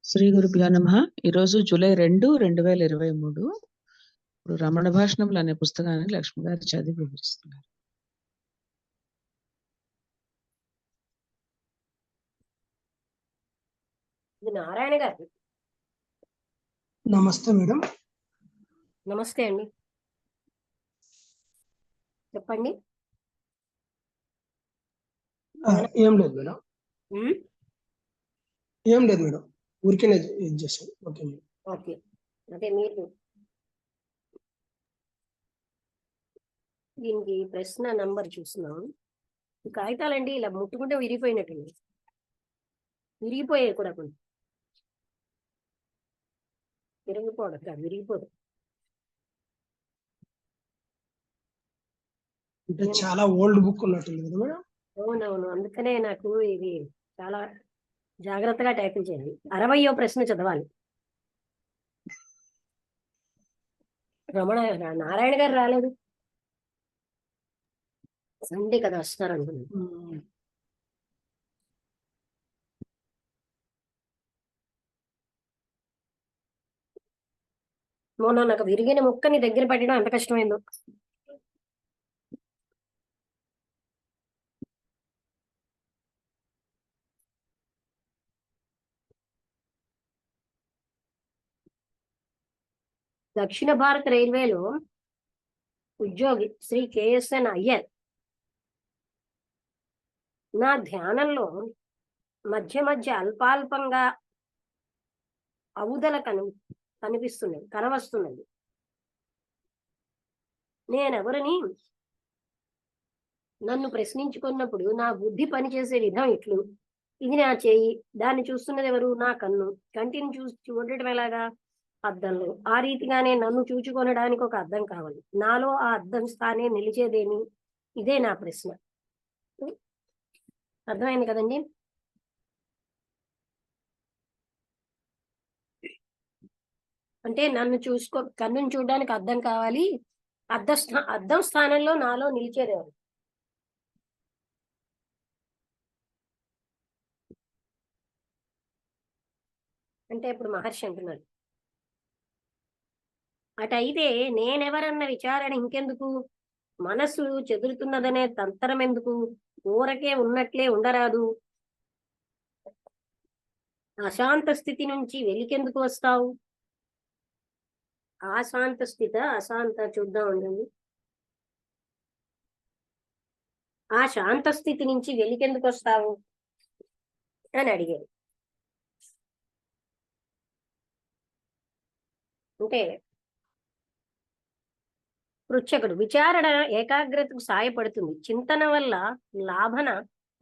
శ్రీ గురుభ్యో నమః. ఈరోజు జూలై 2, 2023. ఇప్పుడు రమణ భాషణములు అనే పుస్తకాన్ని లక్ష్మి గారు చదివి వివరిస్తున్నారు. నారాయణ గారు, నమస్తే మేడం. నమస్తే అండి, చెప్పండి. ఏం లేదు మేడం, ఏం లేదు మేడం, ఊరికే ఇది చేశాను. Okay madam. ఓకే, అంటే మీరు దీనికి ప్రశ్న నంబర్ చూస్తున్నాం. ఈ కాగితాలండి ఇలా ముట్టుకుంటే విరిగిపోయినట్టు, విరిగిపోయాయి కూడా కొన్ని. విరిగిపోవడం కాదు, విరిగిపోదు. అంటే చాలా ఓల్డ్ బుక్ ఉన్నట్టుంది కదా మేడం. అవునవును, అందుకనే నాకు ఇది చాలా జాగ్రత్తగా టైపిల్ చేయాలి. 60వ ప్రశ్న చదవాలి. నారాయణ గారు రాలేదు, సండే కదా వస్తారు అనుకున్నాను. మొన్న నాకు విరిగిన ముక్కని దగ్గర పెట్టడం ఎంత కష్టమైందో. దక్షిణ భారత రైల్వేలో ఉద్యోగి శ్రీ కెఎస్ఎన్ అయ్యర్ నా ధ్యానంలో మధ్య మధ్య అల్పాల్పంగా అవుదల కనవస్తున్నది. నేనెవరిని నన్ను ప్రశ్నించుకున్నప్పుడు నా బుద్ధి పనిచేసే విధం ఇట్లు. ఇది నా చేయి, దాన్ని చూస్తున్నది ఎవరు? నా కన్ను. కంటిని చూడటం ఎలాగా? అద్దంలో. ఆ రీతిగానే నన్ను చూచుకొనడానికి ఒక అద్దం కావాలి. నాలో ఆ అద్దం స్థానే నిలిచేదేమి? ఇదే నా ప్రశ్న. అర్థమైంది కదండి? అంటే నన్ను కన్నుని చూడడానికి అద్దం కావాలి. అద్దం స్థానంలో నాలో నిలిచేదేవారు. అంటే ఇప్పుడు మహర్షి అంటున్నాడు, అటైతే నేనెవరన్న విచారణ ఇంకెందుకు? మనసు చెదురుతున్నదనే తంతరం ఎందుకు? ఊరకే ఉన్నట్లే ఉండరాదు. అశాంత స్థితి నుంచి వెలికెందుకు వస్తావు? అశాంత స్థితి, అశాంత చూద్దాం ఉండండి. ఆ శాంత స్థితి నుంచి వెలికెందుకు వస్తావు అని అడిగాడు. అంటే పృచ్ఛకుడు, విచారణ ఏకాగ్రతకు సాయపడుతుంది. చింతన వల్ల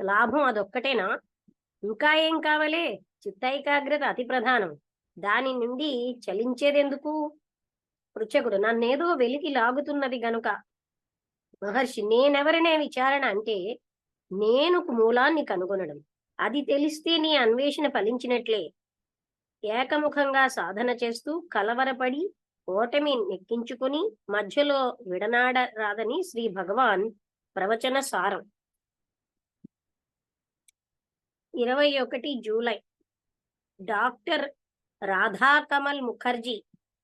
లాభం అదొక్కటేనా? ఇంకా ఏం కావాలే? చిత్త ఏకాగ్రత అతి ప్రధానం. దాని నుండి చలించేదెందుకు? పృచ్ఛకుడు, నన్నేదో వెలికి లాగుతున్నది గనుక. మహర్షి, నేనెవరనే విచారణ అంటే నేనుకు మూలాన్ని కనుగొనడం. అది తెలిస్తే నీ అన్వేషణ ఫలించినట్లే. ఏకముఖంగా సాధన చేస్తూ కలవరపడి ఓటమి నెక్కించుకుని మధ్యలో విడనాడరాదని శ్రీ భగవాన్ ప్రవచన సారం. 21 జూలై. డాక్టర్ రాధాకమల్ ముఖర్జీ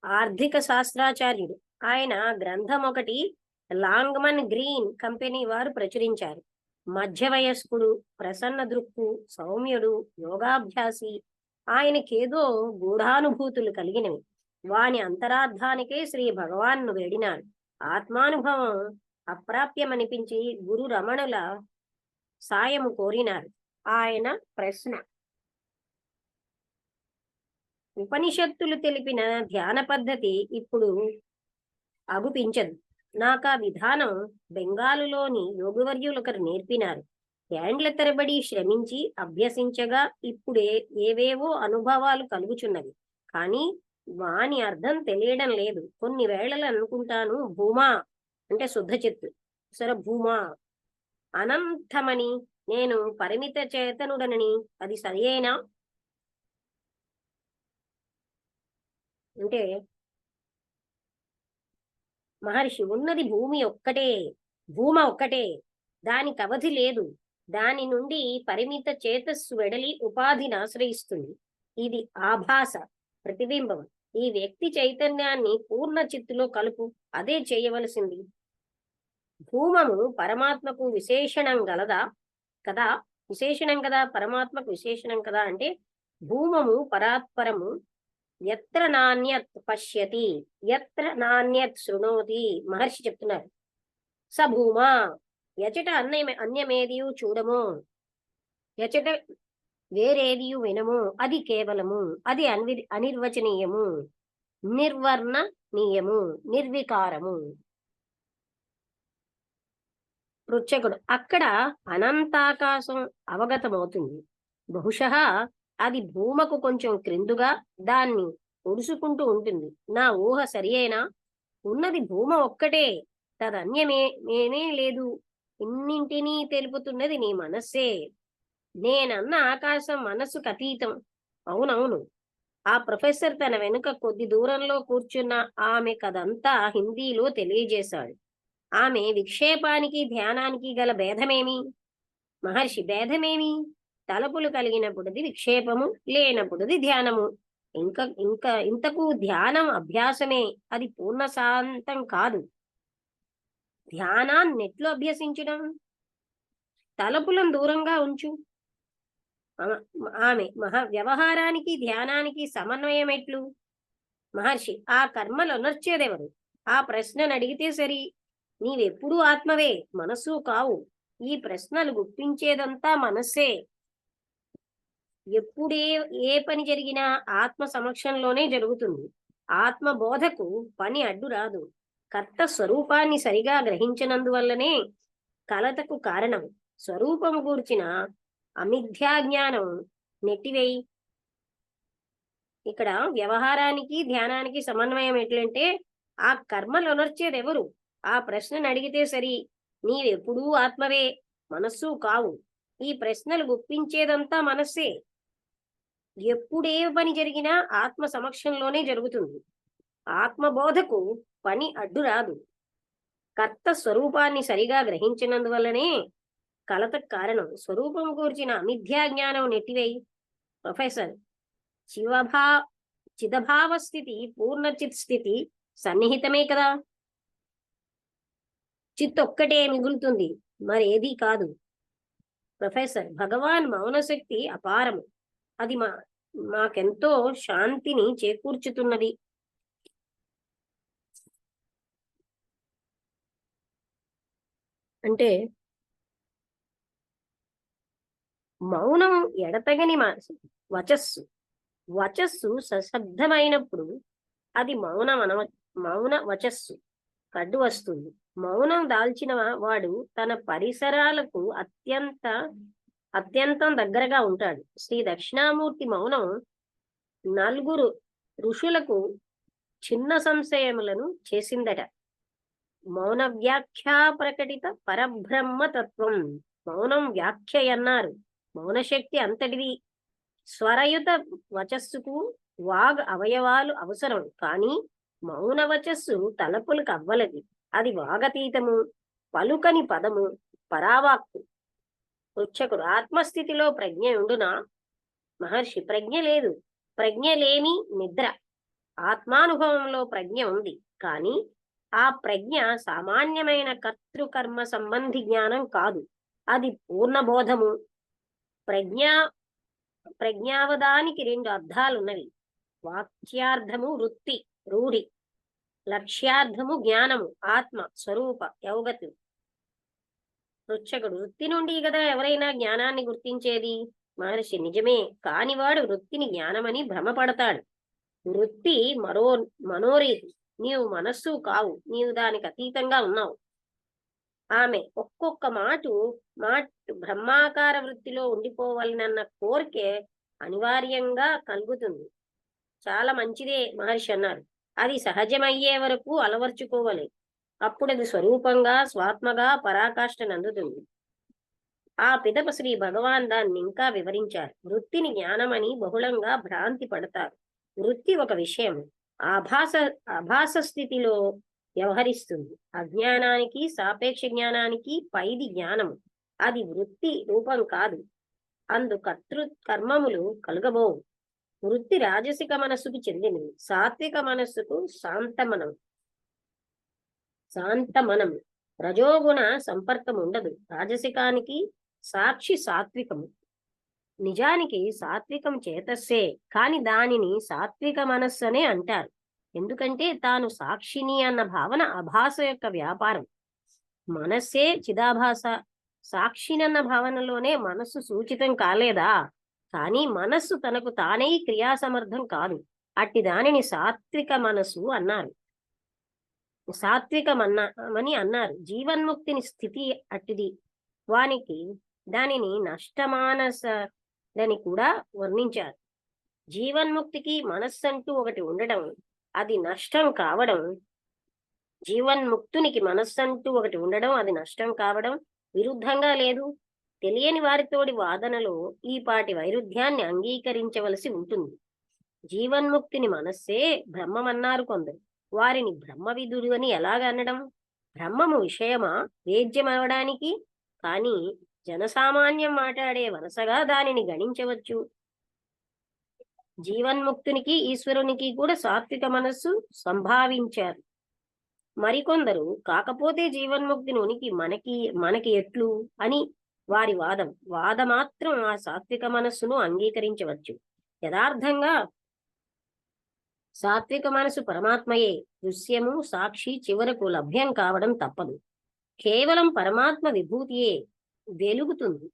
ఆర్థిక శాస్త్రాచార్యుడు. ఆయన గ్రంథం ఒకటి లాంగ్మన్ గ్రీన్ కంపెనీ వారు ప్రచురించారు. మధ్య వయస్కుడు, ప్రసన్న దృక్కు, సౌమ్యుడు, యోగాభ్యాసి. ఆయనకేదో గూఢానుభూతులు కలిగినవి. వాని అంతరార్థానికే శ్రీ భగవాన్ను వేడినారు. ఆత్మానుభవం అప్రాప్యమనిపించి గురు రమణుల సాయము కోరినారు. ఆయన ప్రశ్న, ఉపనిషత్తులు తెలిపిన ధ్యాన పద్ధతి ఇప్పుడు అగుపించదు. నాకా విధానం బెంగాలులోని యోగవర్యులొకరు నేర్పినారు. ఏండ్ల తరబడి శ్రమించి అభ్యసించగా ఇప్పుడే ఏవేవో అనుభవాలు కలుగుచున్నవి. కానీ వాని అర్థం తెలియడం లేదు. కొన్ని వేళలు అనుకుంటాను, భూమా అంటే శుద్ధ చిత్తు, సరే భూమా అనంతమని, నేను పరిమిత చేతనుడనని. అది సరియేనా? అంటే మహర్షి, ఉన్నది భూమ ఒక్కటే, దానికి అవధి లేదు. దాని నుండి పరిమిత చేతస్సు వెడలి ఉపాధిని ఆశ్రయిస్తుంది. ఇది ఆభాస, ప్రతిబింబం. ఈ వ్యక్తి చైతన్యాన్ని పూర్ణ చిత్తులో కలుపు, అదే చేయవలసింది. భూమము పరమాత్మకు విశేషణం గలదా కదా? విశేషణం కదా, పరమాత్మకు విశేషణం కదా అంటే భూమము పరాత్పరము. ఎత్ర నాణ్యత్ పశ్యతి, ఎత్ర నాణ్యత్ శృణోతి. మహర్షి చెప్తున్నారు, స భూమా ఎచట అన్యమేదియు చూడము, ఎచట వేరేదియు వినము. అది కేవలము, అది అనిర్వచనీయము, నిర్వర్ణనీయము, నిర్వికారము. పృచ్ఛకుడు, అక్కడ అనంతాకాశం అవగతమవుతుంది. బహుశః అది భూమకు కొంచెం క్రిందుగా దాన్ని ఒడుసుకుంటూ ఉంటుంది. నా ఊహ సరియైనా? ఉన్నది భూమ ఒక్కటే, తదన్యమేమీ లేదు. ఇన్నింటినీ తెలుపుతున్నది నీ మనస్సే. నేనన్న ఆకాశం మనస్సుకు అతీతం. అవునవును. ఆ ప్రొఫెసర్ తన వెనుక కొద్ది దూరంలో కూర్చున్న ఆమె కదంతా హిందీలో తెలియజేశాడు. ఆమె విక్షేపానికి ధ్యానానికి గల భేదమేమి? మహర్షి, భేదమేమి? తలపులు కలిగినప్పుడుది విక్షేపము, లేనప్పుడుది ధ్యానము. ఇంతకు ధ్యానం అభ్యాసమే, అది పూర్ణ శాంతం కాదు. ధ్యానాన్ని ఎట్లు అభ్యసించడం? తలపులను దూరంగా ఉంచు. ఆమె, వ్యవహారానికి ధ్యానానికి సమన్వయం ఎట్లు? మహర్షి, ఆ కర్మలు అనర్చేదెవరు? ఆ ప్రశ్నను అడిగితే సరి. నీవెప్పుడూ ఆత్మవే, మనస్సు కావు. ఈ ప్రశ్నలు గుప్పించేదంతా మనస్సే. ఎప్పుడే ఏ పని జరిగినా ఆత్మ సమక్షంలోనే జరుగుతుంది. ఆత్మ బోధకు పని అడ్డు రాదు. కర్త స్వరూపాన్ని సరిగా గ్రహించినందువల్లనే కలతకు కారణం. స్వరూపము గూర్చిన అమిథ్యాజ్ఞానం నెట్టివేయి. ఇక్కడ వ్యవహారానికి ధ్యానానికి సమన్వయం ఎట్లంటే ఆ కర్మలు అనర్చేదెవరు? ఆ ప్రశ్నను అడిగితే సరి. నీవెప్పుడూ ఆత్మవే, మనస్సు కావు. ఈ ప్రశ్నలు గుప్పించేదంతా మనస్సే. ఎప్పుడే పని జరిగినా ఆత్మ సమక్షంలోనే జరుగుతుంది. ఆత్మబోధకు పని అడ్డు రాదు. కర్త స్వరూపాన్ని సరిగా గ్రహించినందువల్లనే కలతకు కారణం. స్వరూపం కూర్చిన అమిథ్యా జ్ఞానం నెట్టివేయి. ప్రొఫెసర్, చిదభావ స్థితి పూర్ణచిత్ స్థితి సన్నిహితమే కదా. చిత్ ఒక్కటే మిగులుతుంది, మరేదీ కాదు. ప్రొఫెసర్, భగవాన్ మౌనశక్తి అపారము. అది మాకెంతో శాంతిని చేకూర్చుతున్నది. అంటే మౌనం ఎడతగని వచస్సు. వచస్సు సశబ్దమైనప్పుడు అది మౌన వచస్సు కడ్డు వస్తుంది. మౌనం దాల్చిన వాడు తన పరిసరాలకు అత్యంతం దగ్గరగా ఉంటాడు. శ్రీ దక్షిణామూర్తి మౌనం 4 ఋషులకు చిన్న సంశయములను చేసిందట. మౌన వ్యాఖ్యా ప్రకటిత పరబ్రహ్మ తత్వం. మౌనం వ్యాఖ్య అన్నారు. మౌనశక్తి అంతటిది. స్వరయుత వచస్సుకు వాగ్ అవయవాలు అవసరం, కానీ మౌన వచస్సు తలపులకు అవ్వలది. అది వాగతీతము, పలుకని పదము, పరావాక్కు. పృచ్ఛకుడు, ఆత్మస్థితిలో ప్రజ్ఞ ఉండునా? మహర్షి, ప్రజ్ఞ లేదు. ప్రజ్ఞ లేని నిద్ర. ఆత్మానుభవంలో ప్రజ్ఞ ఉంది, కానీ ఆ ప్రజ్ఞ సామాన్యమైన కర్తృకర్మ సంబంధి జ్ఞానం కాదు. అది పూర్ణబోధము. ప్రజ్ఞావదానికి 2 అర్థాలున్నవి. వాక్యార్థము వృత్తి, రూఢి. లక్ష్యార్థము జ్ఞానము, ఆత్మ స్వరూప యౌగతు. పృచ్ఛకుడు, వృత్తి నుండి కదా ఎవరైనా జ్ఞానాన్ని గుర్తించేది. మహర్షి, నిజమే, కానివాడు వృత్తిని జ్ఞానమని భ్రమపడతాడు. వృత్తి మనోరీతి. నీవు మనస్సు కావు, నీవు దానికి అతీతంగా ఉన్నావు. ఆమె, ఒక్కొక్క మాటు బ్రహ్మాకార వృత్తిలో ఉండిపోవాలనన్న కోరికే అనివార్యంగా కలుగుతుంది. చాలా మంచిదే మహర్షి అన్నారు. అది సహజమయ్యే వరకు అలవర్చుకోవాలి. అప్పుడు అది స్వరూపంగా స్వాత్మగా పరాకాష్ఠను అందుతుంది. ఆ పిదప శ్రీ భగవాన్ దాన్ని ఇంకా వివరించారు. వృత్తిని జ్ఞానమని బహుళంగా భ్రాంతి పడతారు. వృత్తి ఒక విషయం ఆభాస స్థితిలో వ్యవహరిస్తుంది. అజ్ఞానానికి సాపేక్ష జ్ఞానానికి పైది జ్ఞానము. అది వృత్తి రూపం కాదు. అందు కర్తృ కర్మములు కలుగబోవు. వృత్తి రాజసిక మనస్సుకు చెందినది. సాత్విక మనస్సుకు శాంతమనం రజోగుణ సంపర్కం ఉండదు. రాజసికానికి సాక్షి సాత్వికము. నిజానికి సాత్వికం చేతస్సే, కాని దానిని సాత్విక మనస్సు అనే అంటారు. ఎందుకంటే తాను సాక్షిని అన్న భావన అభాస యొక్క వ్యాపారం. మనస్సే చిదాభాస. సాక్షినన్న భావనలోనే మనస్సు సూచితం కాలేదా? కానీ మనస్సు తనకు తానే క్రియాసమర్థం కాదు. అట్టి దానిని సాత్విక మనస్సు అన్నారు. సాత్వికమని అన్నారు. జీవన్ముక్తిని స్థితి అట్టిది. వానికి దానిని నష్టమానసని కూడా వర్ణించారు. జీవన్ముక్తికి మనస్సంటూ ఒకటి ఉండడం, అది నష్టం కావడం. జీవన్ముక్తునికి మనస్సంటూ ఒకటి ఉండడం, అది నష్టం కావడం విరుద్ధంగా లేదు. తెలియని వారితోడి వాదనలో ఈ పాటి వైరుధ్యాన్ని అంగీకరించవలసి ఉంటుంది. జీవన్ముక్తిని మనస్సే బ్రహ్మమన్నారు కొందరు. వారిని బ్రహ్మవిధుడు అని ఎలాగనడం? బ్రహ్మము విషయమా వేద్యమవడానికి? కానీ జనసామాన్యం మాట్లాడే వరసగా దానిని గణించవచ్చు. జీవన్ముక్తునికి ఈశ్వరునికి కూడా సాత్విక మనస్సు సంభావించారు. మరికొందరు కాకపోతే జీవన్ముక్తిని ఉనికి మనకి ఎట్లు అని వారి వాదమాత్రం ఆ సాత్విక మనస్సును అంగీకరించవచ్చు. యథార్థంగా సాత్విక మనసు పరమాత్మయే. దృశ్యము సాక్షి చివరకు లభ్యం కావడం తప్పదు. కేవలం పరమాత్మ విభూతియే వెలుగుతుంది.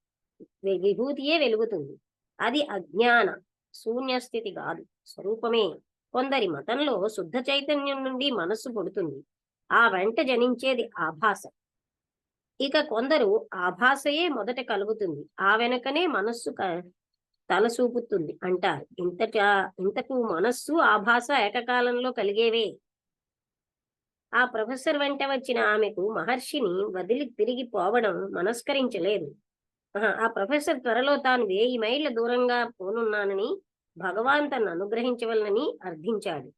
అది అజ్ఞాన శూన్యస్థితి కాదు, స్వరూపమే. కొందరి మతంలో శుద్ధ చైతన్యం నుండి మనస్సు పుడుతుంది. ఆ వెంట జనించేది ఆభాస. ఇక కొందరు ఆభాసయే మొదట కలుగుతుంది, ఆ వెనకనే మనస్సు తలసూపుతుంది అంటారు. ఇంతకు మనస్సు ఆభాస ఏకకాలంలో కలిగేవే. ఆ ప్రొఫెసర్ వెంట వచ్చిన ఆమెకు మహర్షిని వదిలి తిరిగి పోవడం మనస్కరించలేదు. ఆ ప్రొఫెసర్ త్వరలో తాను 1000 మైళ్ళ దూరంగా పోనున్నానని భగవాన్ తను అనుగ్రహించవలనని అర్థించాడు.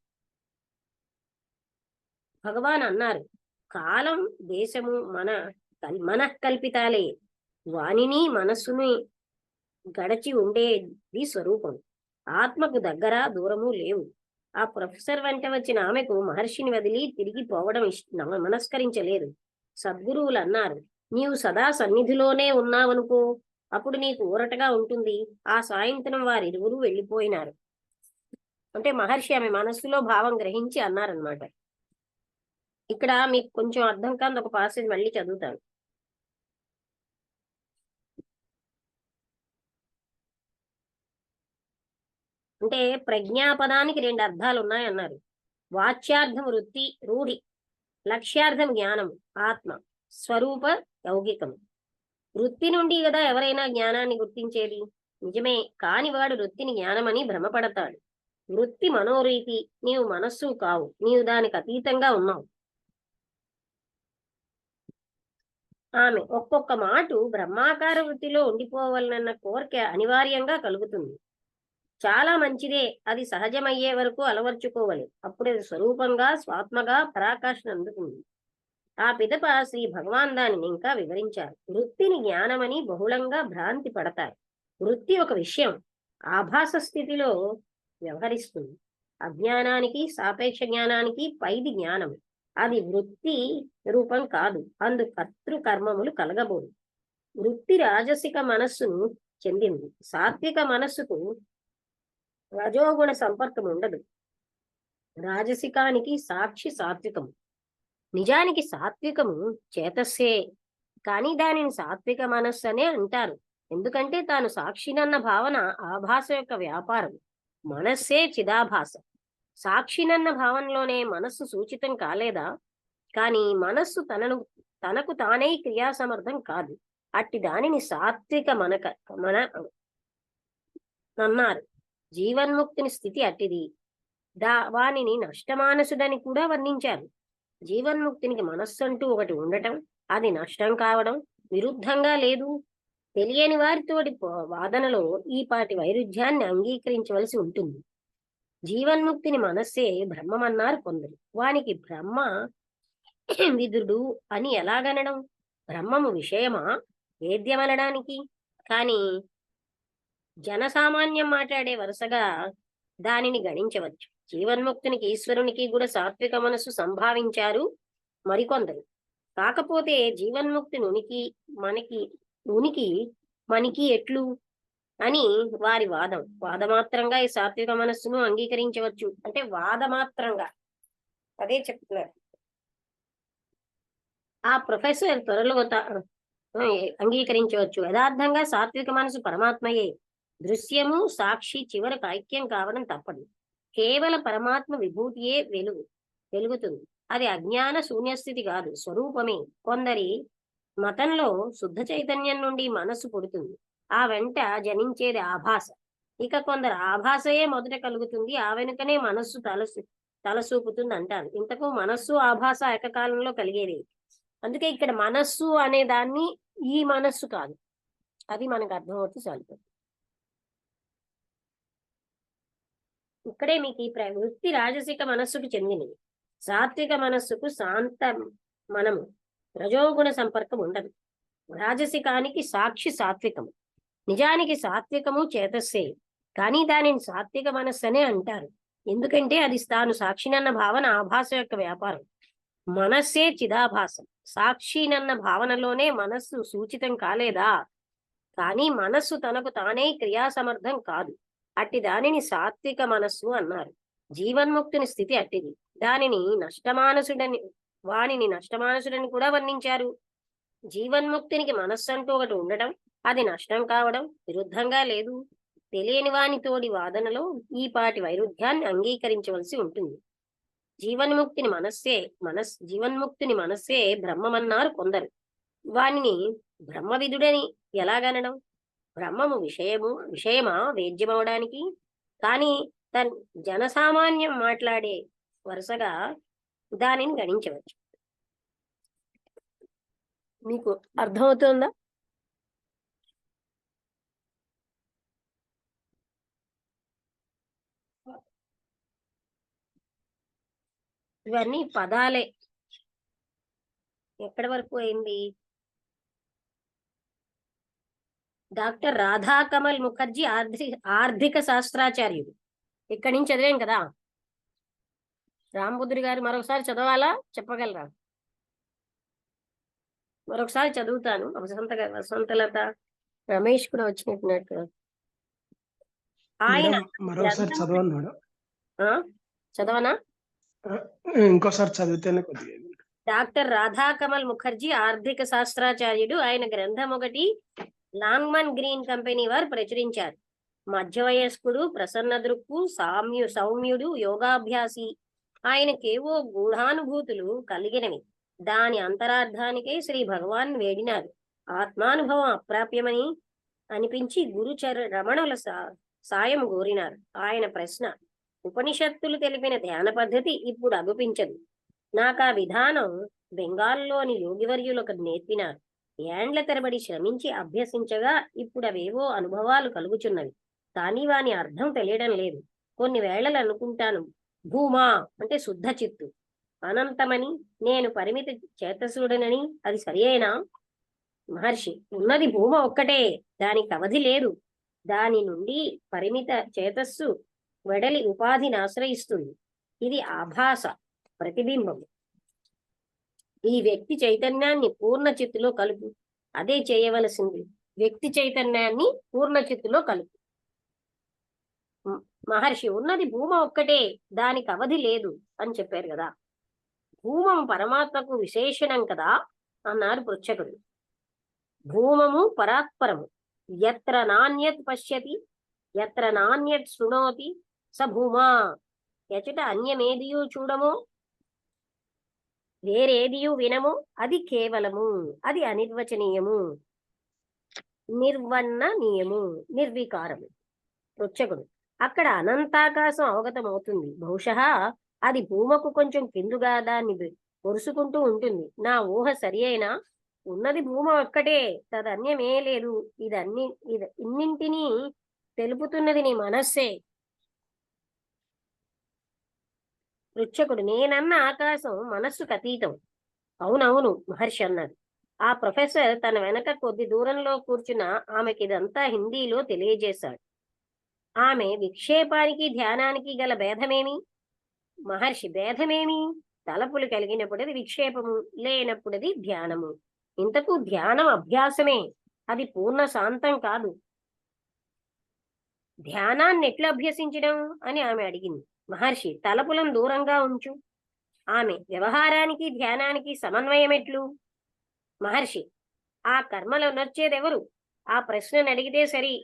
భగవాన్ అన్నారు, కాలం దేశము మనఃకల్పితాలే. వానిని మనస్సుని గడచి ఉండేది స్వరూపం. ఆత్మకు దగ్గర దూరము లేవు. ఆ ప్రొఫెసర్ వెంట వచ్చిన ఆమెకు మహర్షిని వదిలి తిరిగి పోవడం మనస్కరించలేదు. సద్గురువులు అన్నారు, నీవు సదా సన్నిధిలోనే ఉన్నావనుకో, అప్పుడు నీకు ఊరటగా ఉంటుంది. ఆ సాయంత్రం వారిరువురు వెళ్ళిపోయినారు. అంటే మహర్షి ఆమె మనస్సులో భావం గ్రహించి అన్నారనమాట. ఇక్కడ మీకు కొంచెం అర్థం కాని ఒక పాసేజ్ మళ్ళీ చదువుతాను. అంటే ప్రజ్ఞాపదానికి 2 అర్థాలు ఉన్నాయన్నారు. వాచ్యార్థం వృత్తి రూఢి, లక్ష్యార్థం జ్ఞానం ఆత్మ స్వరూప యౌగికం. వృత్తి నుండి కదా ఎవరైనా జ్ఞానాన్ని గుర్తించేది. నిజమే, కాని వాడు వృత్తిని జ్ఞానమని భ్రమపడతాడు. వృత్తి మనోరీతి, నీవు మనస్సు కావు, నీవు దానికి అతీతంగా ఉన్నావు. ఆమె ఒక్కొక్క మాట బ్రహ్మాకార వృత్తిలో ఉండిపోవాలన్న కోరిక అనివార్యంగా కలుగుతుంది. చాలా మంచిదే, అది సహజమయ్యే వరకు అలవర్చుకోవాలి. అప్పుడు అది స్వరూపంగా స్వాత్మగా పరాకాష్ను అందుకుంది. ఆ పిదప శ్రీ భగవాన్ దానిని ఇంకా వివరించారు. వృత్తిని జ్ఞానమని బహుళంగా భ్రాంతి పడతారు. వృత్తి ఒక విషయం ఆభాస స్థితిలో వ్యవహరిస్తుంది. అజ్ఞానానికి సాపేక్ష జ్ఞానానికి పైది జ్ఞానం. అది వృత్తి రూపం కాదు. అందు కర్తృ కర్మములు కలగబోదు. వృత్తి రాజసిక మనస్సును చెందింది. సాత్విక మనస్సుకు రజోగుణ సంపర్కం ఉండదు. రాజసికానికి సాక్షి సాత్వికము. నిజానికి సాత్వికము చేతస్సే, కానీ దానిని సాత్విక మనస్సు అనే అంటారు. ఎందుకంటే తాను సాక్షినన్న భావన ఆభాస యొక్క వ్యాపారం. మనస్సే చిదాభాస. సాక్షినన్న భావనలోనే మనస్సు సూచితం కాలేదా? కానీ మనస్సు తనకు తానే క్రియాసమర్థం కాదు. అట్టి దానిని సాత్విక అన్నారు. జీవన్ముక్తిని స్థితి అట్టిది. వానిని నష్టమానసుడని కూడా వర్ణించారు. జీవన్ముక్తినికి మనస్సు అంటూ ఒకటి ఉండటం, అది నష్టం కావడం విరుద్ధంగా లేదు. తెలియని వారితోటి వాదనలో ఈ పాటి వైరుధ్యాన్ని అంగీకరించవలసి ఉంటుంది. జీవన్ముక్తిని మనస్సే బ్రహ్మమన్నారు కొందరు. వానికి బ్రహ్మ విదుడు అని ఎలాగనడం? బ్రహ్మము విషయమా వేద్యమనడానికి. కానీ జనసామాన్యం మాట్లాడే వరుసగా దానిని గణించవచ్చు. జీవన్ముక్తునికి ఈశ్వరునికి కూడా సాత్విక మనస్సు సంభావించారు మరికొందరు. కాకపోతే జీవన్ముక్తి ఉనికి మనకి ఎట్లు అని వారి వాదం. వాదమాత్రంగా ఈ సాత్విక మనస్సును అంగీకరించవచ్చు అంటే వాదమాత్రంగా అదే చెప్తున్నారు. ఆ ప్రొఫెసర్ త్వరలో అంగీకరించవచ్చు. యథార్థంగా సాత్విక మనసు పరమాత్మయే. దృశ్యము సాక్షి చివరకు ఐక్యం కావడం తప్పదు. కేవల పరమాత్మ విభూతియే వెలుగుతుంది. అది అజ్ఞాన శూన్యస్థితి కాదు, స్వరూపమే. కొందరి మతంలో శుద్ధ చైతన్యం నుండి మనస్సు పుడుతుంది, ఆ వెంట జనించేది ఆభాస. ఇక కొందరు ఆభాసయే మొదట కలుగుతుంది, ఆ వెనుకనే మనస్సు తలసూపుతుంది అంటారు. ఇంతకు మనస్సు ఆభాస ఏకకాలంలో కలిగేది. అందుకే ఇక్కడ మనస్సు అనే దాన్ని ఈ మనస్సు కాదు, అది మనకు అర్థమవుతుంది చాలు. ఇక్కడే మీకు ఈ వృత్తి రాజసిక మనస్సుకు చెందినది. సాత్విక మనస్సుకు శాంత మనము రజోగుణ సంపర్కం ఉండదు. రాజసికానికి సాక్షి సాత్వికము. నిజానికి సాత్వికము చేతస్సే, కానీ దానిని సాత్విక మనస్సు అనే అంటారు. ఎందుకంటే అది తాను సాక్షినన్న భావన ఆభాస యొక్క వ్యాపారం. మనస్సే చిదాభాసం. సాక్షినన్న భావనలోనే మనస్సు సూచితం కాలేదా, కానీ మనస్సు తనకు తానే క్రియాసమర్థం కాదు. అట్టి దానిని సాత్విక మనస్సు అన్నారు. జీవన్ముక్తుని స్థితి అట్టిది. వానిని నష్టమానసుడని కూడా వర్ణించారు. జీవన్ముక్తునికి మనస్సు అంటూ ఒకటి ఉండటం, అది నష్టం కావడం విరుద్ధంగా లేదు. తెలియని వానితోడి వాదనలో ఈ పాటి వైరుధ్యాన్ని అంగీకరించవలసి ఉంటుంది. జీవన్ముక్తిని మనస్సే బ్రహ్మమన్నారు కొందరు. వానిని బ్రహ్మవిదుడని ఎలాగనడం? బ్రహ్మము విషయమా వేద్యమవడానికి? కానీ జనసామాన్యం మాట్లాడే వరుసగా దానిని గణించవచ్చు. మీకు అర్థమవుతుందా? ఇవన్నీ పదాలే. ఎక్కడి వరకు అయింది? డాక్టర్ రాధాకమల్ ముఖర్జీ ఆర్థిక శాస్త్రాచార్యుడు. ఇక్కడి నుంచి చదివాం కదా. రాంబుద్ధుడి గారు మరొకసారి చదవాలా? చెప్పగలరా? మరొకసారి చదువుతాను. వసంతలత రమేష్ కూడా వచ్చినట్టు. ఆయన మరొకసారి చదవండి మేడం. చదవనా? ఇంకోసారి చదివితేనే కొద్దిగా. డాక్టర్ రాధాకమల్ ముఖర్జీ ఆర్థిక శాస్త్రాచార్యుడు. ఆయన గ్రంథం ఒకటి లాంగ్మన్ గ్రీన్ కంపెనీ వారు ప్రచురించారు. మధ్య వయస్కుడు, ప్రసన్న దృక్కు, సౌమ్యుడు, యోగాభ్యాసి. ఆయనకేవో గూఢానుభూతులు కలిగినవి. దాని అంతరార్థానికే శ్రీ భగవాన్ వేడినారు. ఆత్మానుభవం అప్రాప్యమని అనిపించి రమణుల సాయం కోరినారు. ఆయన ప్రశ్న: ఉపనిషత్తులు తెలిపిన ధ్యాన పద్ధతి ఇప్పుడు అగుపించదు. నాకు ఆ విధానం బెంగాల్లోని యోగివర్యులకు నేర్పినారు. ఏండ్ల తరబడి శ్రమించి అభ్యసించగా ఇప్పుడు అవేవో అనుభవాలు కలుగుచున్నవి, కానీ వాని అర్థం తెలియడం లేదు. కొన్ని వేళలు అనుకుంటాను, భూమా అంటే శుద్ధ చిత్తు, అనంతమని, నేను పరిమిత చేతసుడనని. అది సరియైనా? మహర్షి: ఉన్నది భూమ ఒక్కటే, దానికి అవధి లేదు. దాని నుండి పరిమిత చేతస్సు వెడలి ఉపాధిని ఆశ్రయిస్తుంది. ఇది ఆభాస, ప్రతిబింబం. ఈ వ్యక్తి చైతన్యాన్ని పూర్ణ చిత్తులో కలుపు. అదే చేయవలసింది. వ్యక్తి చైతన్యాన్ని పూర్ణ చిత్తులో కలుపు. మహర్షి: ఉన్నది భూమ ఒక్కటే, దానికి అవధి లేదు అని చెప్పారు కదా. భూమము పరమాత్మకు విశేషణం కదా అన్నారు పృచ్ఛకుడు. భూమము పరాత్పరము. ఎత్ర నాణ్యత్ పశ్యతి, ఎత్ర నాణ్యత్ శృణోతి స భూమా. ఎచట అన్యమేదియూ చూడమో, వేరేదియూ వినమో, అది కేవలము, అది అనిర్వచనీయము, నిర్వన్ననీయము, నిర్వికారము. పృచ్ఛకుడు: అక్కడ అనంతాకాశం అవగతమవుతుంది. బహుశः అది భూమకు కొంచెం కిందుగా దాన్ని పొరుసుకుంటూ ఉంటుంది. నా ఊహ సరి అయినా ఉన్నది భూమ ఒక్కటే, తదన్యమే లేదు. ఇన్నింటినీ తెలుపుతున్నది నీ మనస్సే. పృచ్ఛకుడు: నేనన్న ఆకాశం మనస్సుకు అతీతం. అవునవును మహర్షి అన్నారు. ఆ ప్రొఫెసర్ తన వెనక కొద్ది దూరంలో కూర్చున్న ఆమెకి ఇదంతా హిందీలో తెలియజేశాడు. ఆమె విక్షేపానికి ధ్యానానికి గల భేదమేమి? మహర్షి, భేదమేమి? తలపులు కలిగినప్పుడది విక్షేపము, లేనప్పుడది ధ్యానము. ఇంతకు ధ్యానం అభ్యాసమే, అది పూర్ణ శాంతం కాదు. ధ్యానాన్ని ఎట్లా అభ్యసించడం అని ఆమె అడిగింది. మహర్షి, తలపులను దూరంగా ఉంచు. ఆమె, వ్యవహారానికి ధ్యానానికి సమన్వయం ఎట్లు? మహర్షి, ఆ కర్మలో నొచ్చేదెవరు? ఆ ప్రశ్నను అడిగితే సరి.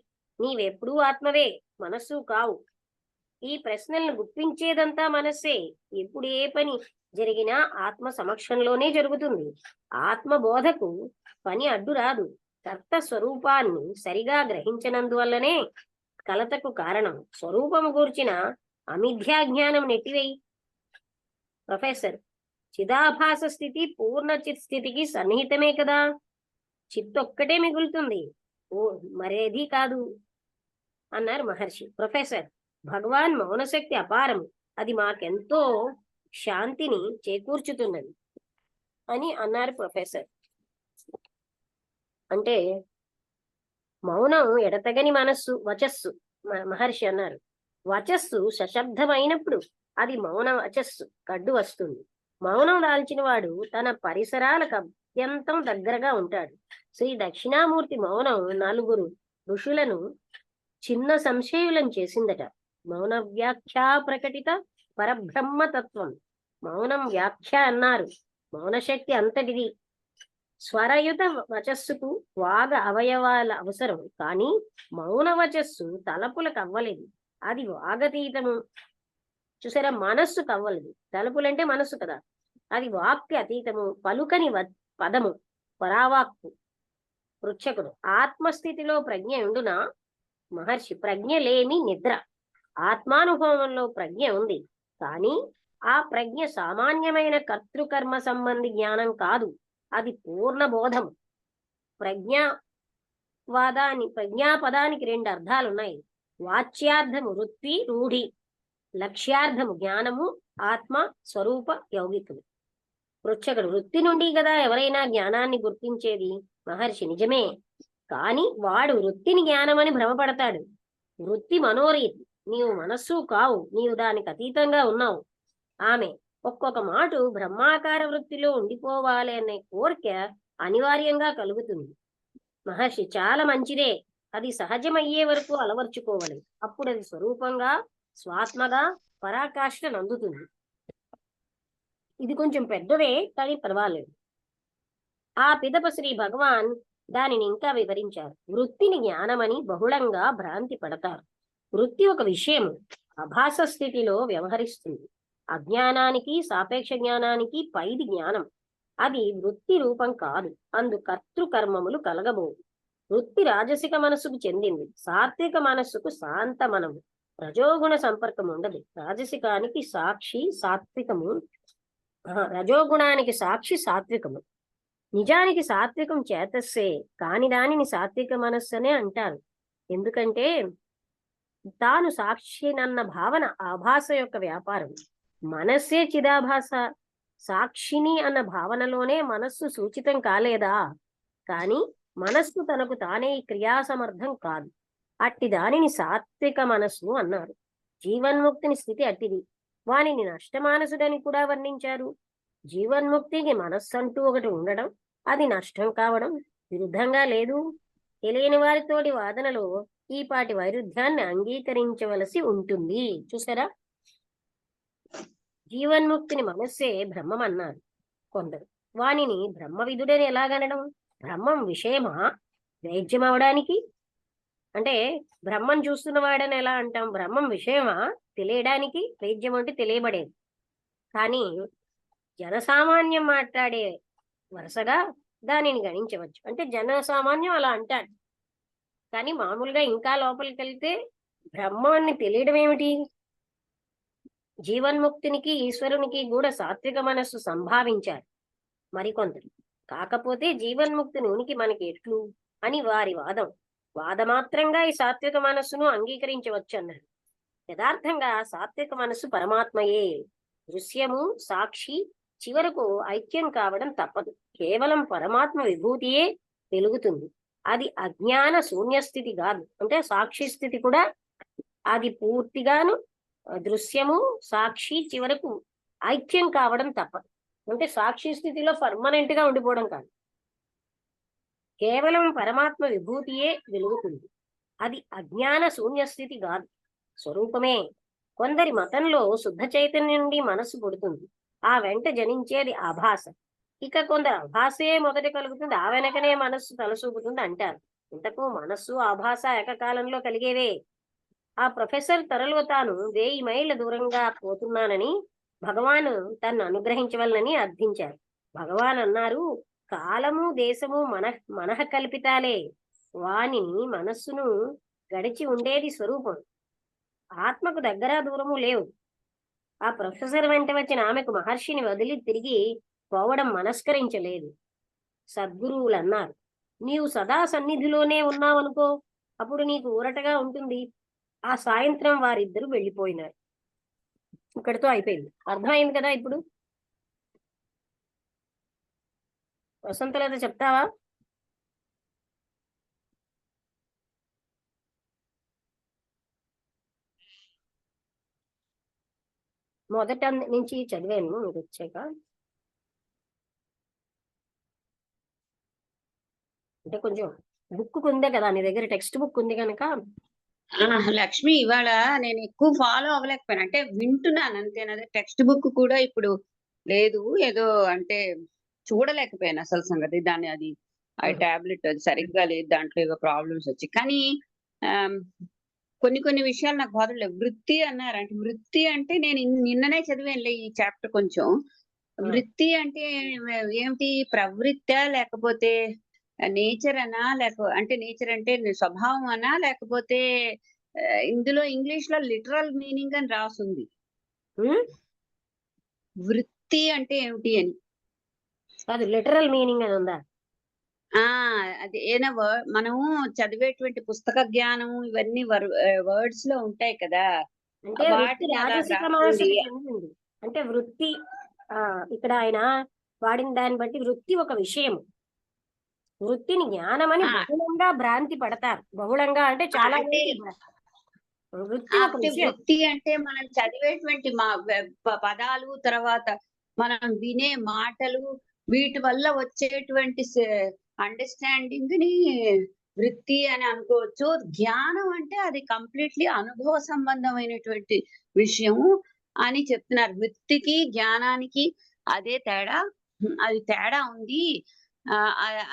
నీవెప్పుడూ ఆత్మవే, మనస్సు కావు. ఈ ప్రశ్నలను గుప్పించేదంతా మనస్సే. ఎప్పుడు ఏ పని జరిగినా ఆత్మ సమక్షంలోనే జరుగుతుంది. ఆత్మ బోధకు పని అడ్డు రాదు. కర్త స్వరూపాన్ని సరిగా గ్రహించనందువల్లనే కలతకు కారణం. స్వరూపము గూర్చిన అమిథ్యా జ్ఞానం నెట్టివేయి. ప్రొఫెసర్, చిదాభాస స్థితి పూర్ణ చిత్ స్థితికి సన్నిహితమే కదా. చిత్తొక్కటే మిగులుతుంది, ఓ మరేది కాదు అన్నారు మహర్షి. ప్రొఫెసర్, భగవాన్ మౌనశక్తి అపారము, అది మాకెంతో శాంతిని చేకూర్చుతున్నది అని అన్నారు ప్రొఫెసర్. అంటే మౌనం ఎడతగని మనస్సు, వచస్సు. మహర్షి అన్నారు, వచస్సు సశబ్దమైనప్పుడు అది మౌన వచస్సు కడ్డు వస్తుంది. మౌనం దాల్చిన వాడు తన పరిసరాలకు అత్యంతం దగ్గరగా ఉంటాడు. శ్రీ దక్షిణామూర్తి మౌనం 4 ఋషులను చిన్న సంశయులను చేసిందట. మౌన వ్యాఖ్యా ప్రకటిత పరబ్రహ్మతత్వం. మౌనం వ్యాఖ్య అన్నారు. మౌనశక్తి అంతటిది. స్వరయుత వచస్సుకు వాగ అవయవాల అవసరం, కానీ మౌన వచస్సు తలపులకు అవ్వలేదు. అది వాగతీతము. చూసారా, మనస్సు కవ్వలేదు. తలుపులంటే మనస్సు కదా. అది వాక్కి అతీతము, పలుకని పదము, పరావాక్కు. పృచ్ఛకుడు, ఆత్మస్థితిలో ప్రజ్ఞ ఉండునా? మహర్షి, ప్రజ్ఞ లేని నిద్ర. ఆత్మానుభవంలో ప్రజ్ఞ ఉంది, కానీ ఆ ప్రజ్ఞ సామాన్యమైన కర్తృకర్మ సంబంధి జ్ఞానం కాదు. అది పూర్ణ బోధము. ప్రజ్ఞాపదానికి 2 అర్థాలున్నాయి. వాచ్యార్థము వృత్తి రూఢి, లక్ష్యార్థము జ్ఞానము ఆత్మ స్వరూప యౌగికులు. పృచ్ఛకుడు, వృత్తి నుండి కదా ఎవరైనా జ్ఞానాన్ని గుర్తించేది. మహర్షి, నిజమే, కాని వాడు వృత్తిని జ్ఞానమని భ్రమపడతాడు. వృత్తి మనోరీతి, నీవు మనస్సు కావు, నీవు దానికి అతీతంగా ఉన్నావు. ఆమె, ఒక్కొక్క మాటు బ్రహ్మాకార వృత్తిలో ఉండిపోవాలి అనే కోరిక అనివార్యంగా కలుగుతుంది. మహర్షి, చాలా మంచిదే, అది సహజమయ్యే వరకు అలవర్చుకోవాలి. అప్పుడు అది స్వరూపంగా స్వాత్మగా పరాకాష్ఠ నందుతుంది. ఇది కొంచెం పెద్దదే, కానీ పర్వాలేదు. ఆ పిదప శ్రీ భగవాన్ దానిని ఇంకా వివరించారు. వృత్తిని జ్ఞానమని బహుళంగా భ్రాంతి పడతారు. వృత్తి ఒక విషయం అభాస స్థితిలో వ్యవహరిస్తుంది. అజ్ఞానానికి సాపేక్ష జ్ఞానానికి పైది జ్ఞానం. అది వృత్తి రూపం కాదు. అందు కర్తృకర్మములు కలగబోవు. వృత్తి రాజసిక మనస్సుకు చెందింది. సాత్విక మనస్సుకు శాంత మనము, రజోగుణ సంపర్కం ఉండదు. రాజసికానికి సాక్షి సాత్వికము, రజోగుణానికి సాక్షి సాత్వికము. నిజానికి సాత్వికం చేతస్సే, కాని దానిని సాత్విక మనస్సు అనే అంటారు. ఎందుకంటే తాను సాక్షినన్న భావన ఆభాస యొక్క వ్యాపారం. మనస్సే చిదాభాస. సాక్షిని అన్న భావనలోనే మనస్సు సూచితం కాలేదా? కాని మనస్సు తనకు తానే క్రియాసమర్థం కాదు. అట్టి దానిని సాత్విక మనస్సు అన్నారు. జీవన్ముక్తిని స్థితి అట్టిది. వానిని నష్టమానసుడని కూడా వర్ణించారు. జీవన్ముక్తికి మనస్సు అంటూ ఒకటి ఉండడం, అది నష్టం కావడం విరుద్ధంగా లేదు. తెలియని వారితోటి వాదనలో ఈ పాటి వైరుధ్యాన్ని అంగీకరించవలసి ఉంటుంది. చూసారా, జీవన్ముక్తిని మనస్సే బ్రహ్మం అన్నారు కొందరు. వానిని బ్రహ్మవిధుడని ఎలాగనడం? బ్రహ్మం విషయమా వేద్యం అవడానికి? అంటే బ్రహ్మం చూస్తున్నవాడని ఎలా అంటాం? బ్రహ్మం విషయమా తెలియడానికి? వేద్యం అంటే తెలియబడేది. కానీ జనసామాన్యం మాట్లాడే వరుసగా దానిని గణించవచ్చు. అంటే జనసామాన్యం అలా అంటాడు, కానీ మామూలుగా ఇంకా లోపలికి వెళ్తే బ్రహ్మాన్ని తెలియడం ఏమిటి? జీవన్ముక్తినికి ఈశ్వరునికి కూడా సాత్విక మనస్సు సంభావించారు మరికొందరు. కాకపోతే జీవన్ముక్తిని ఉనికి మనకి ఎట్లు అని వారి వాదం. వాదమాత్రంగా ఈ సాత్విక మనస్సును అంగీకరించవచ్చు అన్నారు. యథార్థంగా సాత్విక మనస్సు పరమాత్మయే. దృశ్యము సాక్షి చివరకు ఐక్యం కావడం తప్పదు. కేవలం పరమాత్మ విభూతియే వెలుగుతుంది. అది అజ్ఞాన శూన్యస్థితి కాదు. అంటే సాక్షి స్థితి కూడా అది పూర్తిగాను దృశ్యము సాక్షి చివరకు ఐక్యం కావడం తప్పదు. అంటే సాక్షి స్థితిలో పర్మనెంట్ గా ఉండిపోవడం కాదు. కేవలం పరమాత్మ విభూతియే వెలుగుతుంది. అది అజ్ఞాన శూన్యస్థితి కాదు, స్వరూపమే. కొందరి మతంలో శుద్ధ చైతన్యం నుండి మనస్సు పుడుతుంది, ఆ వెంట జనించేది ఆభాస. ఇక కొందరు ఆభాసే మొదట కలుగుతుంది, ఆ వెనకనే మనస్సు తలసూపుతుంది అంటారు. ఇంతకు మనస్సు ఆభాస ఏకకాలంలో కలిగేవే. ఆ ప్రొఫెసర్ త్వరలో తాను 1000 మైళ్ళ దూరంగా పోతున్నానని భగవాను తన్ను అనుగ్రహించవలనని అర్థించారు. భగవాన్ అన్నారు, కాలము దేశము మనః కల్పితాలే. వానిని మనస్సును గడిచి ఉండేది స్వరూపం. ఆత్మకు దగ్గర దూరము లేవు. ఆ ప్రొఫెసర్ వెంట వచ్చిన ఆమెకు మహర్షిని వదిలి తిరిగి పోవడం మనస్కరించలేదు. సద్గురువులు అన్నారు, నీవు సదా సన్నిధిలోనే ఉన్నావనుకో, అప్పుడు నీకు ఊరటగా ఉంటుంది. ఆ సాయంత్రం వారిద్దరూ వెళ్ళిపోయినారు. ఇక్కడితో అయిపోయింది. అర్థమైంది కదా ఇప్పుడు? వసంతలత చెప్తావా? మొదట నుంచి చదివాను, మీరు వచ్చాక. అంటే కొంచెం బుక్ ఉందే కదా నీ దగ్గర, టెక్స్ట్ బుక్ ఉంది కనుక. లక్ష్మి, ఇవాళ నేను ఎక్కువ ఫాలో అవ్వలేకపోయాను. అంటే వింటున్నాను అంతేనా, టెక్స్ట్ బుక్ కూడా ఇప్పుడు లేదు. ఏదో అంటే చూడలేకపోయాను అసలు సంగతి. దాన్ని అది ఆ టాబ్లెట్ అది సరిగ్గా లేదు, దాంట్లో ఏదో ప్రాబ్లమ్స్ వచ్చి. కానీ కొన్ని విషయాలు నాకు బాధలేదు. వృత్తి అన్నారు, అంటే వృత్తి అంటే నేను నిన్ననే చదివానులే ఈ చాప్టర్ కొంచెం. వృత్తి అంటే ఏమిటి? ప్రవృత్తి లేకపోతే నేచర్ అనా, అంటే నేచర్ అంటే స్వభావం అనా, లేకపోతే ఇందులో ఇంగ్లీష్ లో లిటరల్ మీనింగ్ అని రాసుంది. వృత్తి అంటే ఏమిటి అని అది లిటరల్ మీనింగ్ అని ఉందా? అది ఏనా మనము చదివేటువంటి పుస్తక జ్ఞానం ఇవన్నీ వర్డ్స్ లో ఉంటాయి కదా, అంటే వాటిని అలా రాజసిక రాసింది. అంటే వృత్తి ఇక్కడ ఆయన వాడిన దాన్ని బట్టి వృత్తి ఒక విషయం. వృత్తిని జ్ఞానమని బహుళంగా భ్రాంతి పడతారు. బహుళంగా అంటే చాలా అంటే వృత్తి ఒక విషయం. వృత్తి అంటే మనం చదివేటువంటి పదాలు, తర్వాత మనం వినే మాటలు, వీటి వల్ల వచ్చేటువంటి అండర్స్టాండింగ్ ని వృత్తి అని అనుకోవచ్చు. జ్ఞానం అంటే అది కంప్లీట్లీ అనుభవ సంబంధమైనటువంటి విషయము అని చెప్తున్నారు. వృత్తికి జ్ఞానానికి అదే తేడా, అది తేడా ఉంది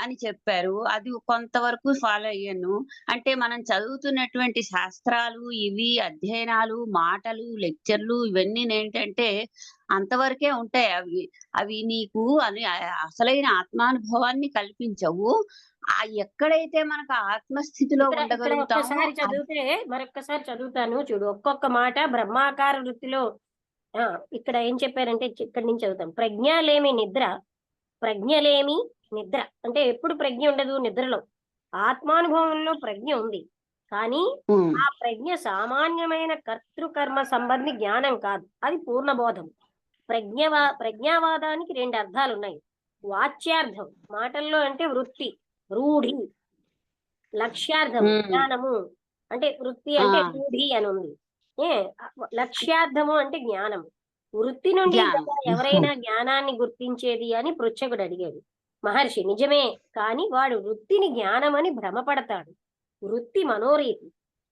అని చెప్పారు. అది కొంతవరకు ఫాలో అయ్యాను. అంటే మనం చదువుతున్నటువంటి శాస్త్రాలు, ఇవి అధ్యయనాలు, మాటలు, లెక్చర్లు ఇవన్నీ ఏంటంటే అంతవరకే ఉంటాయి. అవి నీకు అని అసలైన ఆత్మానుభవాన్ని కల్పించవు. ఎక్కడైతే మనకు ఆత్మస్థితిలో ఉండగలుగుతామో. ఒక్కసారి చదివితే మరొక్కసారి చదువుతాను చూడు. ఒక్కొక్క మాట బ్రహ్మాకార వృత్తిలో ఇక్కడ ఏం చెప్పారంటే, ఇక్కడి నుంచి చదువుతాం. ప్రజ్ఞలేమి నిద్ర, ప్రజ్ఞలేమి నిద్ర అంటే ఎప్పుడు ప్రజ్ఞ ఉండదు నిద్రలో. ఆత్మానుభవంలో ప్రజ్ఞ ఉంది, కానీ ఆ ప్రజ్ఞ సామాన్యమైన కర్తృకర్మ సంబంధి జ్ఞానం కాదు, అది పూర్ణబోధం. ప్రజ్ఞావాదానికి 2 అర్థాలు ఉన్నాయి. వాచ్యార్థం మాటల్లో అంటే వృత్తి, రూఢి. లక్ష్యార్థం జ్ఞానము, అంటే వృత్తి అంటే రూఢి అని ఉంది. లక్ష్యార్థము అంటే జ్ఞానము. వృత్తి నుండి ఎవరైనా జ్ఞానాన్ని గుర్తించేది అని పృచ్ఛకుడు అడిగాడు. మహర్షి, నిజమే, కానీ వాడు వృత్తిని జ్ఞానమని భ్రమపడతాడు. వృత్తి మనోరీతి,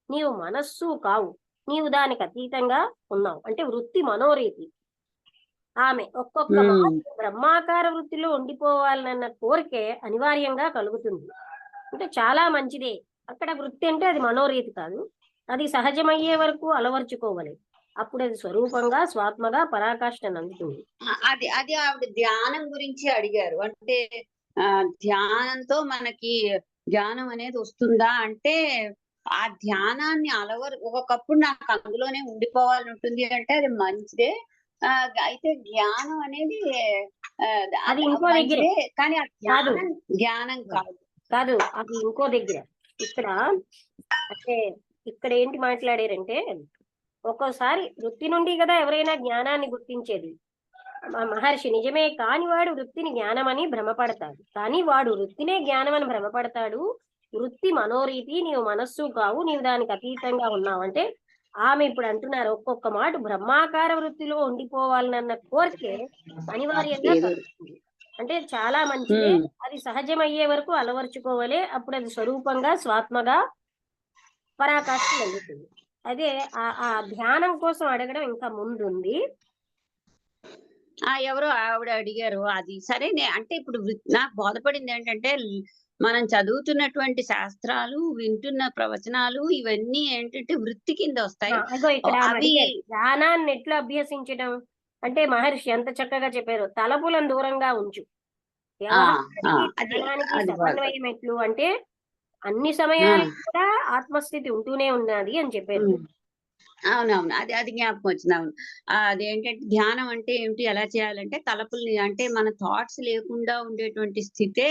నీవు మనస్సు కావు, నీవు దానికి అతీతంగా ఉన్నావు. అంటే వృత్తి మనోరీతి. ఆమె ఒక్కొక్క బ్రహ్మాకార వృత్తిలో ఉండిపోవాలన్న కోరికే అనివార్యంగా కలుగుతుంది. అంటే చాలా మంచిదే. అక్కడ వృత్తి అంటే అది మనోరీతి కాదు, అది సహజమయ్యే వరకు అలవర్చుకోవాలి. అప్పుడు అది స్వరూపంగా స్వాత్మగా పరాకాష్ఠను అందుతుంది. అది ఆవిడ ధ్యానం గురించి అడిగారు. అంటే ధ్యానంతో మనకి జ్ఞానం అనేది వస్తుందా అంటే, ఆ ధ్యానాన్ని ఒకప్పుడు నాకు అందులోనే ఉండిపోవాలని ఉంటుంది అంటే అది మంచిదే. అయితే జ్ఞానం అనేది అది ఇంకో దగ్గర, కానీ ఆ జ్ఞానం కాదు, అది ఇంకో దగ్గర. ఇక్కడ అంటే ఇక్కడ ఏంటి మాట్లాడారంటే, ఒక్కోసారి వృత్తి నుండి కదా ఎవరైనా జ్ఞానాన్ని గుర్తించేది. మహర్షి నిజమే కాని వాడు వృత్తిని జ్ఞానమని భ్రమపడతాడు, కానీ వాడు వృత్తినే జ్ఞానమని భ్రమపడతాడు. వృత్తి మనోరీతి, నీవు మనస్సు కావు, నీవు దానికి అతీతంగా ఉన్నావంటే ఆమె ఇప్పుడు అంటున్నారు ఒక్కొక్క మాట బ్రహ్మాకార వృత్తిలో ఉండిపోవాలన్న కోరికే అనివార్యంగా కలుగుతుంది. అంటే చాలా మంచిదే, అది సహజమయ్యే వరకు అలవర్చుకోవాలి, అప్పుడు అది స్వరూపంగా స్వాత్మగా పరాకాష్ఠ వెళ్తుంది. అదే ఆ ధ్యానం కోసం అడగడం ఇంకా ముందుంది. ఎవరో ఆవిడ అడిగారు అది సరే. అంటే ఇప్పుడు నాకు బోధపడింది ఏంటంటే మనం చదువుతున్నటువంటి శాస్త్రాలు, వింటున్న ప్రవచనాలు ఇవన్నీ ఏంటంటే వృత్తి కింద వస్తాయి. అదో ఇక్కడ అవి ధ్యానాన్ని ఎట్లా అభ్యసించడం అంటే మహర్షి ఎంత చక్కగా చెప్పారు, తలపులను దూరంగా ఉంచు. ధ్యానానికి సమన్వయం ఎట్లు అంటే అన్ని సమయాల్లో కూడా ఆత్మస్థితి ఉంటూనే ఉన్నది అని చెప్పారు. అవునవును, అది జ్ఞాపకం వచ్చింది. అవును, అదేంటంటే ధ్యానం అంటే ఏమిటి, ఎలా చేయాలంటే తలపుల్ని అంటే మన థాట్స్ లేకుండా ఉండేటువంటి స్థితే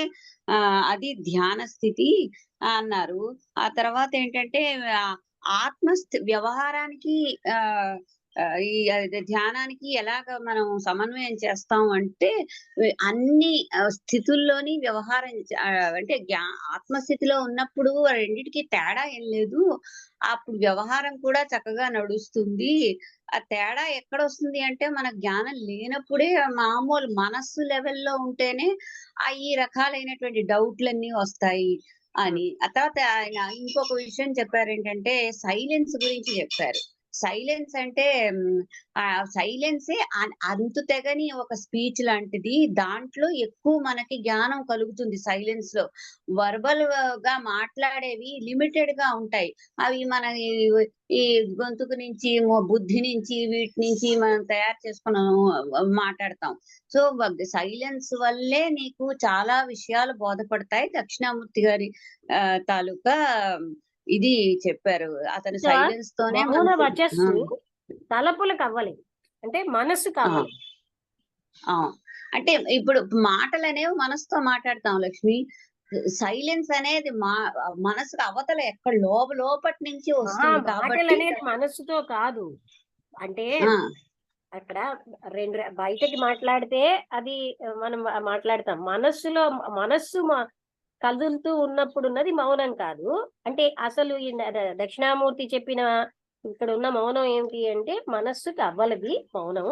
అది ధ్యాన స్థితి అన్నారు. ఆ తర్వాత ఏంటంటే వ్యవహారానికి ఈ ధ్యానానికి ఎలాగ మనం సమన్వయం చేస్తాం అంటే అన్ని స్థితుల్లోని వ్యవహారం అంటే ఆత్మస్థితిలో ఉన్నప్పుడు రెండింటికి తేడా ఏం లేదు, అప్పుడు వ్యవహారం కూడా చక్కగా నడుస్తుంది. ఆ తేడా ఎక్కడ వస్తుంది అంటే మన జ్ఞానం లేనప్పుడే మామూలు మనస్సు లెవెల్లో ఉంటేనే ఈ రకాలైనటువంటి డౌట్లన్నీ వస్తాయి అని. ఆ తర్వాత ఆయన ఇంకొక విషయం చెప్పారు, ఏంటంటే సైలెన్స్ గురించి చెప్పారు. సైలెన్స్ అంటే సైలెన్సే అంతు తెగని ఒక స్పీచ్ లాంటిది, దాంట్లో ఎక్కువ మనకి జ్ఞానం కలుగుతుంది. సైలెన్స్ లో వర్బల్ గా మాట్లాడేవి లిమిటెడ్ గా ఉంటాయి, అవి మన ఈ గొంతుకు నుంచి బుద్ధి నుంచి వీటి నుంచి మనం తయారు చేసుకుని మాట్లాడతాం. సో సైలెన్స్ వల్లే నీకు చాలా విషయాలు బోధపడతాయి. దక్షిణామూర్తి గారి తాలూకా ఇది చెప్పారు, అతను సైలెన్స్ తోనే వచ్చేస్తూ తలపులకు అవ్వలేదు అంటే మనస్సు కావాలి. అంటే ఇప్పుడు మాటలు అనేవి మనసుతో మాట్లాడతాం లక్ష్మి, సైలెన్స్ అనేది మనసుకు అవతల ఎక్కడ లోపటి నుంచి వస్తుంది కాబట్టి మనస్సుతో కాదు. అంటే అక్కడ రెండు బయటకి మాట్లాడితే అది మనం మాట్లాడతాం, మనస్సు కదులుతూ ఉన్నప్పుడు ఉన్నది మౌనం కాదు. అంటే అసలు ఈ దక్షిణామూర్తి చెప్పిన ఇక్కడ ఉన్న మౌనం ఏమిటి అంటే మనస్సుకి అవ్వలది మౌనం.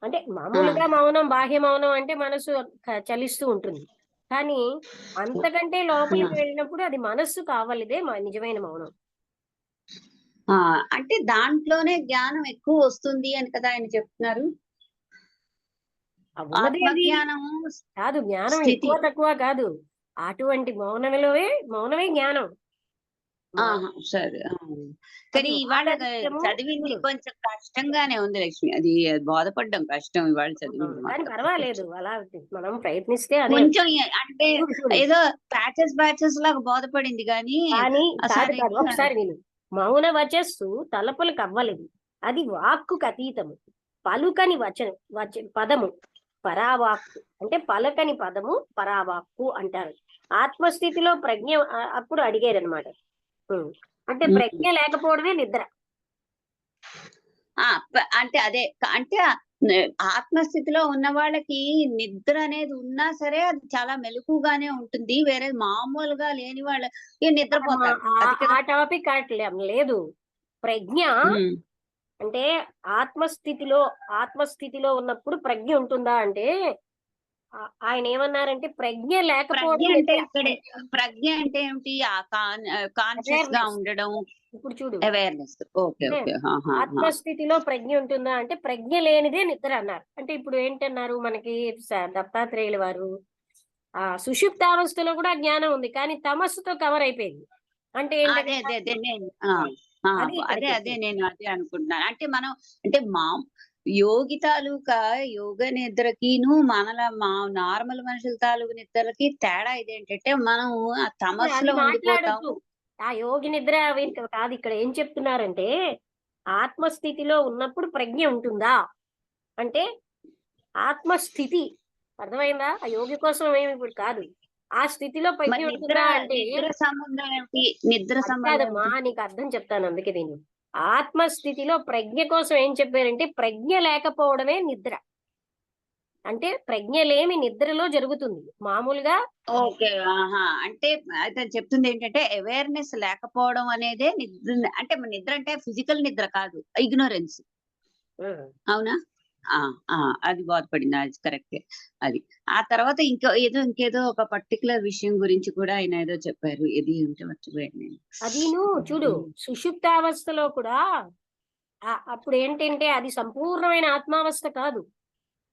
అంటే మామూలుగా మౌనం బాహ్య మౌనం అంటే మనసు చలిస్తూ ఉంటుంది, కానీ అంతకంటే లోపలికి వెళ్ళినప్పుడు అది మనస్సు కావాలిదే నిజమైన మౌనం. అంటే దాంట్లోనే జ్ఞానం ఎక్కువ వస్తుంది అని కదా ఆయన చెప్తున్నారు. ఆత్మజ్ఞానము కాదు, జ్ఞానం ఎక్కువ తక్కువ కాదు, అటువంటి మౌనమే జ్ఞానం. సరే, కానీ ఇవాళ చదివింది కొంచెం కష్టంగానే ఉంది లక్ష్మి, అది బోధపడ్డం కష్టం ఇవాళ చదివింది. కానీ పర్వాలేదు, అలా మనం ప్రయత్నిస్తే కొంచెం అంటే ఏదో బ్యాచెస్ లాగా బోధపడింది కానీ ఒకసారి నేను మౌన వచస్సు తలపులకు అవ్వలేదు, అది వాక్కుకు అతీతము, పలుకని పదము పరావాక్కు. అంటే పలకని పదము పరావాక్కు అంటారు. ఆత్మస్థితిలో ప్రజ్ఞ అప్పుడు అడిగారు అనమాట, అంటే ప్రజ్ఞ లేకపోవడమే నిద్ర. అంటే అదే అంటే ఆత్మస్థితిలో ఉన్న వాళ్ళకి నిద్ర అనేది ఉన్నా సరే అది చాలా మెలకుగానే ఉంటుంది, వేరే మామూలుగా లేని వాళ్ళకి నిద్రపోతారు. ఆ టాపిక్ లేదు. ప్రజ్ఞ అంటే ఆత్మస్థితిలో ఉన్నప్పుడు ప్రజ్ఞ ఉంటుందా అంటే ఆయన ఏమన్నారంటే ప్రజ్ఞ లేకపోవడం అంటే ఇక్కడ ప్రజ్ఞ అంటే ఏమిటి, కాన్షియస్ గా ఉండడం. ఇప్పుడు చూడు అవేర్నెస్. ఆత్మస్థితిలో ప్రజ్ఞ ఉంటుందా అంటే ప్రజ్ఞ లేనిదే నిద్ర అన్నారు. అంటే ఇప్పుడు ఏంటన్నారు, మనకి దత్తాత్రేయుల వారు సుషుప్తావస్థలో కూడా జ్ఞానం ఉంది, కానీ తమస్సుతో కవర్ అయిపోయింది. అంటే అదే నేను అదే అనుకుంటున్నాను. అంటే మనం అంటే యోగి తాలూకా యోగ నిద్రకిను నార్మల్ మనుషుల తాలూకు నిద్రకి తేడా ఇదేంటంటే మనం ఆ తమస్సులో ఉండిపోతాము. ఆ యోగి నిద్ర కాదు, ఇక్కడ ఏం చెప్తున్నారంటే ఆత్మస్థితిలో ఉన్నప్పుడు ప్రజ్ఞ ఉంటుందా అంటే ఆత్మస్థితి అర్థమైందా, ఆ యోగి కోసం ఏమి ఇప్పుడు కాదు, ఆ స్థితిలో ప్రజ్ఞ ఉంటుందా అంటే సంబంధం ఏమిటి, నిద్ర సంబంధం నీకు అర్థం చెప్తాను. అందుకే నేను ఆత్మస్థితిలో ప్రజ్ఞ కోసం ఏం చెప్పారంటే ప్రజ్ఞ లేకపోవడమే నిద్ర. అంటే ప్రజ్ఞలేమి నిద్రలో జరుగుతుంది మామూలుగా. ఓకే. ఆహా! అంటే అతను చెప్తుంది ఏంటంటే అవేర్‌నెస్ లేకపోవడం అనేదే నిద్ర. అంటే నిద్ర అంటే ఫిజికల్ నిద్ర కాదు. ఇగ్నోరెన్స్. అవునా? ఆ! ఆ! అది బోధపడింది. అది కరెక్టే. అది. ఆ తర్వాత ఇంకేదో ఒక పర్టిక్యులర్ విషయం గురించి కూడా ఆయన ఏదో చెప్పారు. ఏది అంటే మర్చిపోయాను నేను. అదీను చూడు, సుషుప్తావస్థలో కూడా అప్పుడు ఏంటంటే అది సంపూర్ణమైన ఆత్మావస్థ కాదు.